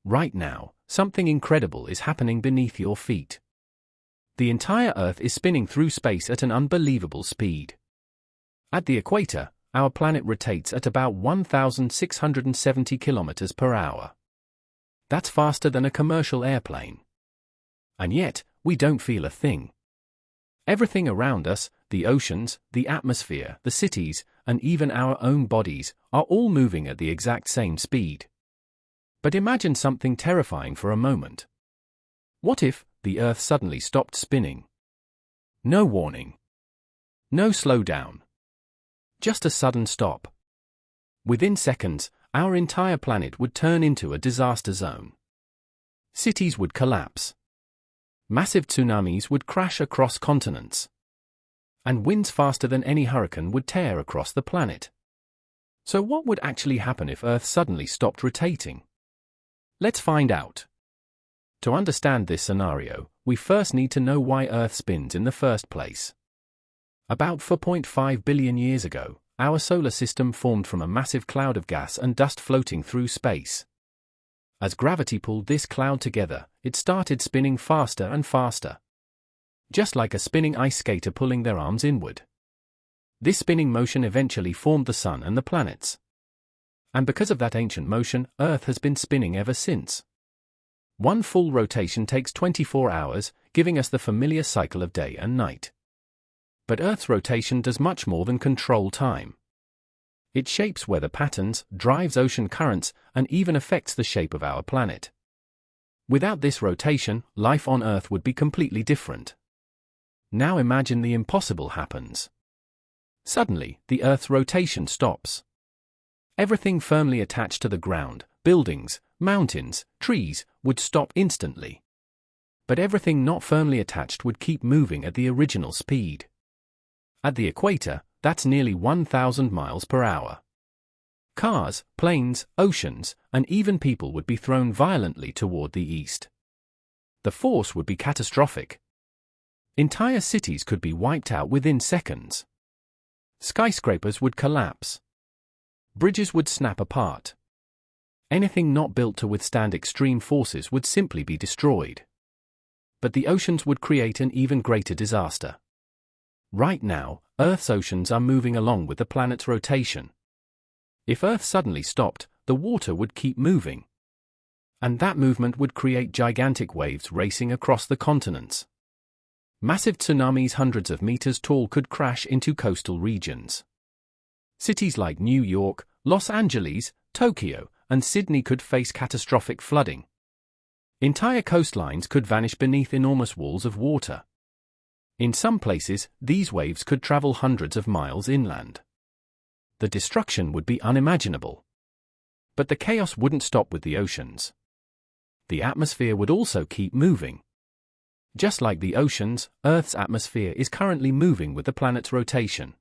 Right now, something incredible is happening beneath your feet. The entire Earth is spinning through space at an unbelievable speed. At the equator, our planet rotates at about 1,670 kilometers per hour. That's faster than a commercial airplane. And yet, we don't feel a thing. Everything around us, the oceans, the atmosphere, the cities, and even our own bodies, are all moving at the exact same speed. But imagine something terrifying for a moment. What if the Earth suddenly stopped spinning? No warning. No slowdown. Just a sudden stop. Within seconds, our entire planet would turn into a disaster zone. Cities would collapse. Massive tsunamis would crash across continents. And winds faster than any hurricane would tear across the planet. So what would actually happen if Earth suddenly stopped rotating? Let's find out. To understand this scenario, we first need to know why Earth spins in the first place. About 4.5 billion years ago, our solar system formed from a massive cloud of gas and dust floating through space. As gravity pulled this cloud together, it started spinning faster and faster. Just like a spinning ice skater pulling their arms inward. This spinning motion eventually formed the Sun and the planets. And because of that ancient motion, Earth has been spinning ever since. One full rotation takes 24 hours, giving us the familiar cycle of day and night. But Earth's rotation does much more than control time. It shapes weather patterns, drives ocean currents, and even affects the shape of our planet. Without this rotation, life on Earth would be completely different. Now imagine the impossible happens. Suddenly, the Earth's rotation stops. Everything firmly attached to the ground, buildings, mountains, trees, would stop instantly. But everything not firmly attached would keep moving at the original speed. At the equator, that's nearly 1,000 miles per hour. Cars, planes, oceans, and even people would be thrown violently toward the east. The force would be catastrophic. Entire cities could be wiped out within seconds. Skyscrapers would collapse. Bridges would snap apart. Anything not built to withstand extreme forces would simply be destroyed. But the oceans would create an even greater disaster. Right now, Earth's oceans are moving along with the planet's rotation. If Earth suddenly stopped, the water would keep moving. And that movement would create gigantic waves racing across the continents. Massive tsunamis hundreds of meters tall could crash into coastal regions. Cities like New York, Los Angeles, Tokyo, and Sydney could face catastrophic flooding. Entire coastlines could vanish beneath enormous walls of water. In some places, these waves could travel hundreds of miles inland. The destruction would be unimaginable. But the chaos wouldn't stop with the oceans. The atmosphere would also keep moving. Just like the oceans, Earth's atmosphere is currently moving with the planet's rotation.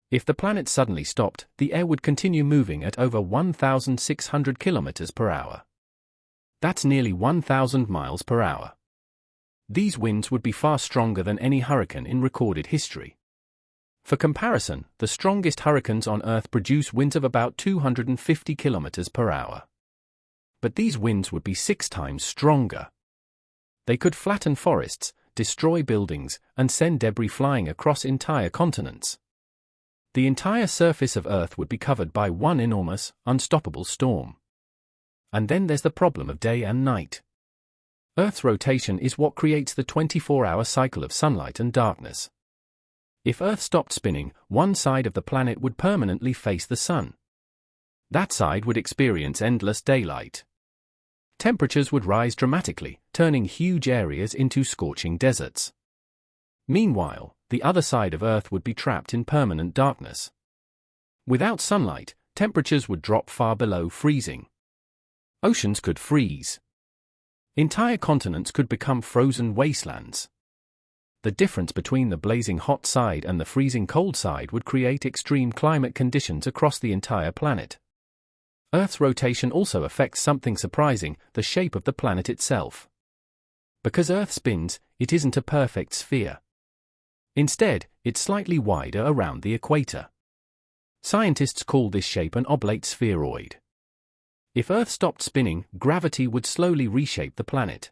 If the planet suddenly stopped, the air would continue moving at over 1,600 kilometers per hour. That's nearly 1,000 miles per hour. These winds would be far stronger than any hurricane in recorded history. For comparison, the strongest hurricanes on Earth produce winds of about 250 kilometers per hour. But these winds would be 6 times stronger. They could flatten forests, destroy buildings, and send debris flying across entire continents. The entire surface of Earth would be covered by one enormous, unstoppable storm. And then there's the problem of day and night. Earth's rotation is what creates the 24-hour cycle of sunlight and darkness. If Earth stopped spinning, one side of the planet would permanently face the sun. That side would experience endless daylight. Temperatures would rise dramatically, turning huge areas into scorching deserts. Meanwhile, the other side of Earth would be trapped in permanent darkness. Without sunlight, temperatures would drop far below freezing. Oceans could freeze. Entire continents could become frozen wastelands. The difference between the blazing hot side and the freezing cold side would create extreme climate conditions across the entire planet. Earth's rotation also affects something surprising, the shape of the planet itself. Because Earth spins, it isn't a perfect sphere. Instead, it's slightly wider around the equator. Scientists call this shape an oblate spheroid. If Earth stopped spinning, gravity would slowly reshape the planet.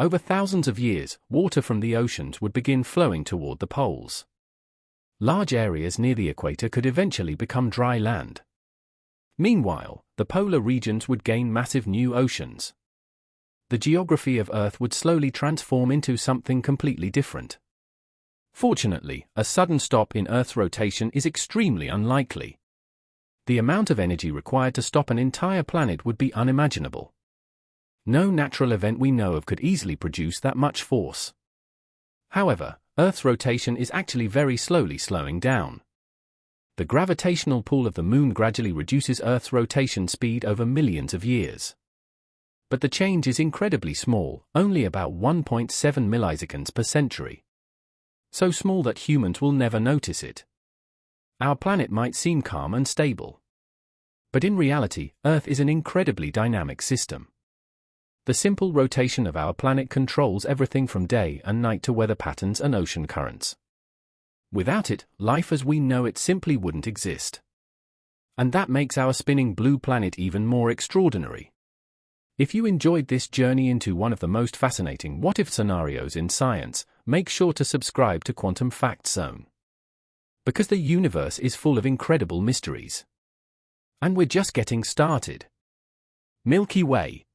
Over thousands of years, water from the oceans would begin flowing toward the poles. Large areas near the equator could eventually become dry land. Meanwhile, the polar regions would gain massive new oceans. The geography of Earth would slowly transform into something completely different. Fortunately, a sudden stop in Earth's rotation is extremely unlikely. The amount of energy required to stop an entire planet would be unimaginable. No natural event we know of could easily produce that much force. However, Earth's rotation is actually very slowly slowing down. The gravitational pull of the Moon gradually reduces Earth's rotation speed over millions of years. But the change is incredibly small, only about 1.7 milliseconds per century. So small that humans will never notice it. Our planet might seem calm and stable. But in reality, Earth is an incredibly dynamic system. The simple rotation of our planet controls everything from day and night to weather patterns and ocean currents. Without it, life as we know it simply wouldn't exist. And that makes our spinning blue planet even more extraordinary. If you enjoyed this journey into one of the most fascinating what-if scenarios in science, make sure to subscribe to Quantum Fact Zone. Because the universe is full of incredible mysteries. And we're just getting started. Milky Way.